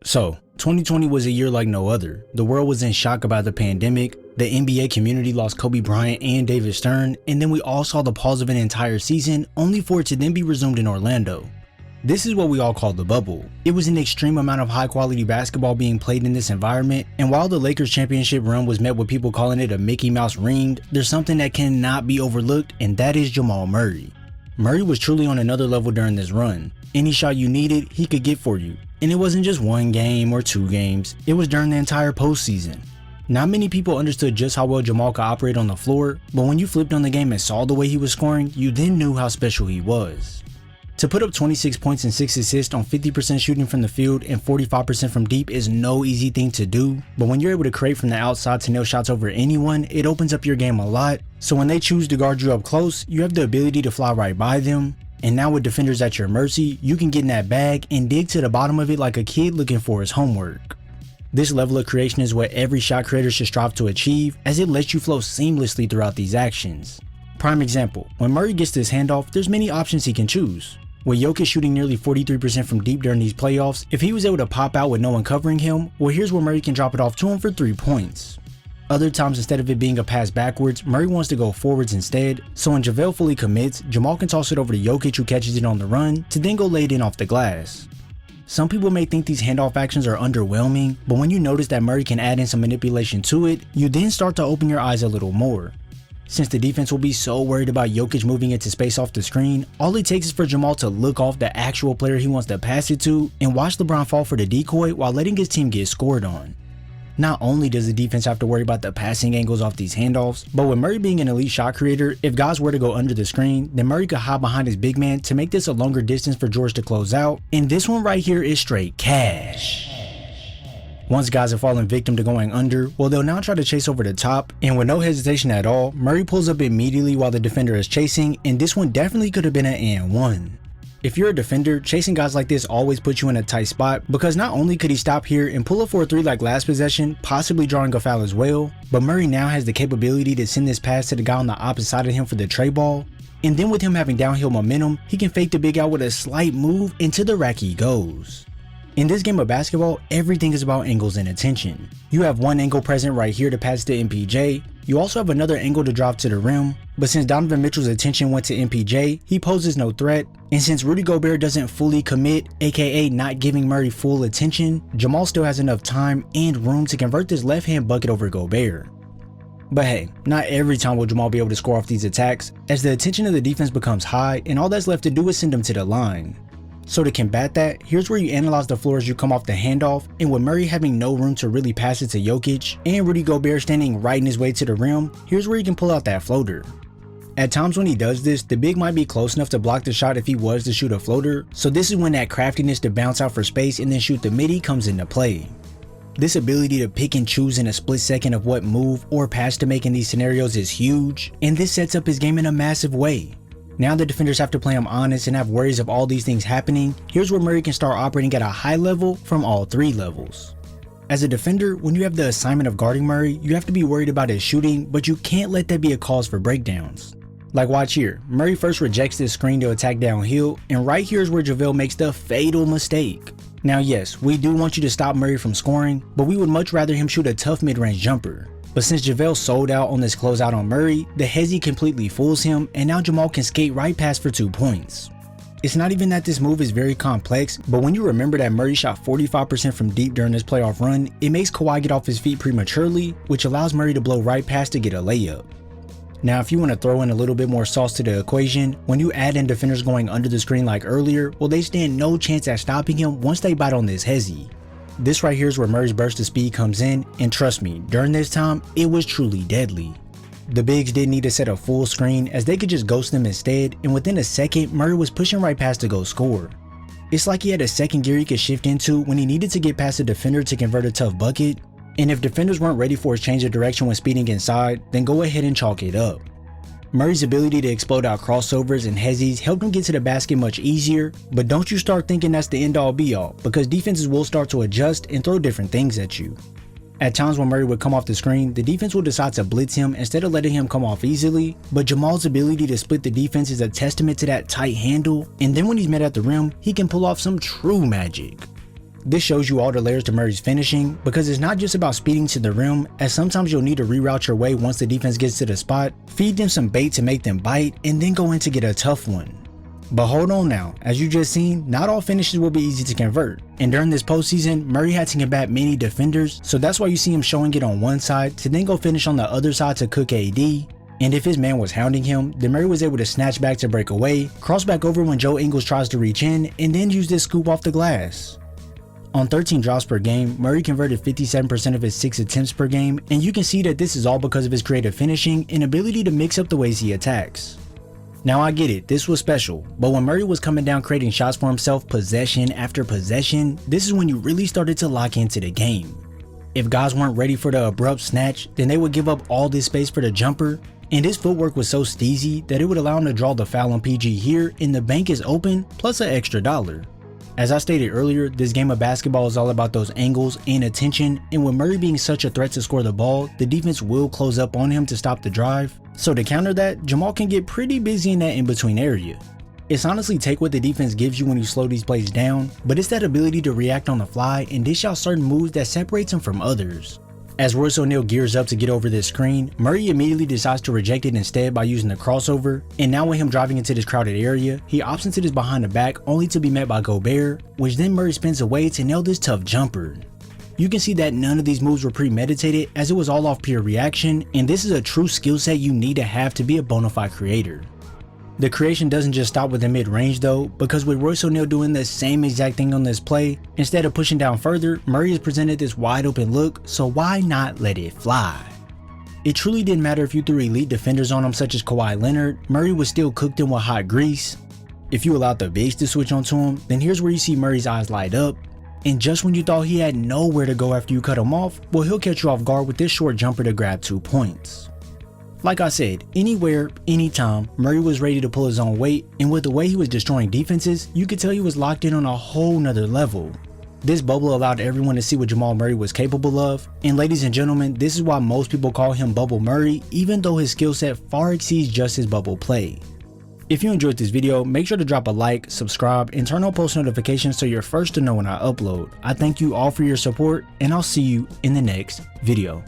So, 2020 was a year like no other. The world was in shock about the pandemic, the NBA community lost Kobe Bryant and David Stern, and then we all saw the pause of an entire season, only for it to then be resumed in Orlando. This is what we all call the bubble. It was an extreme amount of high quality basketball being played in this environment, and while the Lakers championship run was met with people calling it a Mickey Mouse ring, there's something that cannot be overlooked, and that is Jamal Murray. Murray was truly on another level during this run. Any shot you needed, he could get for you. And it wasn't just one game or two games, it was during the entire postseason. Not many people understood just how well Jamal could operate on the floor, but when you flipped on the game and saw the way he was scoring, you then knew how special he was. To put up 26 points and 6 assists on 50% shooting from the field and 45% from deep is no easy thing to do, but when you're able to create from the outside to nail shots over anyone, it opens up your game a lot, so when they choose to guard you up close, you have the ability to fly right by them. And now with defenders at your mercy, you can get in that bag and dig to the bottom of it like a kid looking for his homework. This level of creation is what every shot creator should strive to achieve, as it lets you flow seamlessly throughout these actions. Prime example, when Murray gets this handoff, there's many options he can choose. With Jokic shooting nearly 43% from deep during these playoffs, if he was able to pop out with no one covering him, well, here's where Murray can drop it off to him for 3 points. Other times, instead of it being a pass backwards, Murray wants to go forwards instead, so when JaVale fully commits, Jamal can toss it over to Jokic, who catches it on the run, to then go lay it in off the glass. Some people may think these handoff actions are underwhelming, but when you notice that Murray can add in some manipulation to it, you then start to open your eyes a little more. Since the defense will be so worried about Jokic moving into space off the screen, all it takes is for Jamal to look off the actual player he wants to pass it to and watch LeBron fall for the decoy while letting his team get scored on. Not only does the defense have to worry about the passing angles off these handoffs, but with Murray being an elite shot creator, if guys were to go under the screen, then Murray could hide behind his big man to make this a longer distance for George to close out, and this one right here is straight cash. Once guys have fallen victim to going under, well, they'll now try to chase over the top, and with no hesitation at all, Murray pulls up immediately while the defender is chasing, and this one definitely could have been an and one. If you're a defender, chasing guys like this always puts you in a tight spot, because not only could he stop here and pull up for a 3 like last possession, possibly drawing a foul as well, but Murray now has the capability to send this pass to the guy on the opposite side of him for the tray ball, and then with him having downhill momentum, he can fake the big out with a slight move, and to the rack he goes. In this game of basketball, everything is about angles and attention. You have one angle present right here to pass to MPJ, you also have another angle to drive to the rim, but since Donovan Mitchell's attention went to MPJ, he poses no threat, and since Rudy Gobert doesn't fully commit, aka not giving Murray full attention, Jamal still has enough time and room to convert this left hand bucket over Gobert. But hey, not every time will Jamal be able to score off these attacks, as the attention of the defense becomes high and all that's left to do is send them to the line. So to combat that, here's where you analyze the floor as you come off the handoff, and with Murray having no room to really pass it to Jokic, and Rudy Gobert standing right in his way to the rim, here's where you can pull out that floater. At times when he does this, the big might be close enough to block the shot if he was to shoot a floater, so this is when that craftiness to bounce out for space and then shoot the midi comes into play. This ability to pick and choose in a split second of what move or pass to make in these scenarios is huge, and this sets up his game in a massive way. Now the defenders have to play him honest and have worries of all these things happening, here's where Murray can start operating at a high level from all 3 levels. As a defender, when you have the assignment of guarding Murray, you have to be worried about his shooting, but you can't let that be a cause for breakdowns. Like watch here, Murray first rejects this screen to attack downhill, and right here is where JaVale makes the fatal mistake. Now yes, we do want you to stop Murray from scoring, but we would much rather him shoot a tough mid-range jumper. But since JaVale sold out on this closeout on Murray, the hezzy completely fools him, and now Jamal can skate right past for 2 points. It's not even that this move is very complex, but when you remember that Murray shot 45% from deep during this playoff run, it makes Kawhi get off his feet prematurely, which allows Murray to blow right past to get a layup. Now if you want to throw in a little bit more sauce to the equation, when you add in defenders going under the screen like earlier, well they stand no chance at stopping him once they bite on this hezzy. This right here is where Murray's burst of speed comes in, and trust me, during this time, it was truly deadly. The bigs didn't need to set a full screen, as they could just ghost them instead, and within a second, Murray was pushing right past to go score. It's like he had a second gear he could shift into when he needed to get past a defender to convert a tough bucket, and if defenders weren't ready for his change of direction when speeding inside, then go ahead and chalk it up. Murray's ability to explode out crossovers and hezzies helped him get to the basket much easier, but don't you start thinking that's the end all be all, because defenses will start to adjust and throw different things at you. At times when Murray would come off the screen, the defense will decide to blitz him instead of letting him come off easily, but Jamal's ability to split the defense is a testament to that tight handle, and then when he's met at the rim, he can pull off some true magic. This shows you all the layers to Murray's finishing, because it's not just about speeding to the rim, as sometimes you'll need to reroute your way once the defense gets to the spot, feed them some bait to make them bite, and then go in to get a tough one. But hold on now, as you just seen, not all finishes will be easy to convert, and during this postseason, Murray had to combat many defenders, so that's why you see him showing it on one side to then go finish on the other side to cook AD, and if his man was hounding him, then Murray was able to snatch back to break away, cross back over when Joe Ingles tries to reach in, and then use this scoop off the glass. On 13 drops per game, Murray converted 57% of his 6 attempts per game, and you can see that this is all because of his creative finishing and ability to mix up the ways he attacks. Now I get it, this was special, but when Murray was coming down creating shots for himself possession after possession, this is when you really started to lock into the game. If guys weren't ready for the abrupt snatch, then they would give up all this space for the jumper, and his footwork was so steezy that it would allow him to draw the foul on PG here, and the bank is open, plus an extra $1. As I stated earlier, this game of basketball is all about those angles and attention, and with Murray being such a threat to score the ball, the defense will close up on him to stop the drive. So to counter that, Jamal can get pretty busy in that in-between area. It's honestly take what the defense gives you when you slow these plays down, but it's that ability to react on the fly and dish out certain moves that separates him from others. As Royce O'Neal gears up to get over this screen, Murray immediately decides to reject it instead by using the crossover, and now with him driving into this crowded area, he opts into this behind the back only to be met by Gobert, which then Murray spins away to nail this tough jumper. You can see that none of these moves were premeditated, as it was all off pure reaction, and this is a true skill set you need to have to be a bona fide creator. The creation doesn't just stop with the mid-range though, because with Royce O'Neal doing the same exact thing on this play, instead of pushing down further, Murray is presented this wide open look, so why not let it fly? It truly didn't matter if you threw elite defenders on him such as Kawhi Leonard, Murray was still cooked in with hot grease. If you allowed the bigs to switch onto him, then here's where you see Murray's eyes light up, and just when you thought he had nowhere to go after you cut him off, well, he'll catch you off guard with this short jumper to grab 2 points. Like I said, anywhere, anytime, Murray was ready to pull his own weight, and with the way he was destroying defenses, you could tell he was locked in on a whole nother level. This bubble allowed everyone to see what Jamal Murray was capable of, and ladies and gentlemen, this is why most people call him Bubble Murray, even though his skill set far exceeds just his bubble play. If you enjoyed this video, make sure to drop a like, subscribe, and turn on post notifications so you're first to know when I upload. I thank you all for your support, and I'll see you in the next video.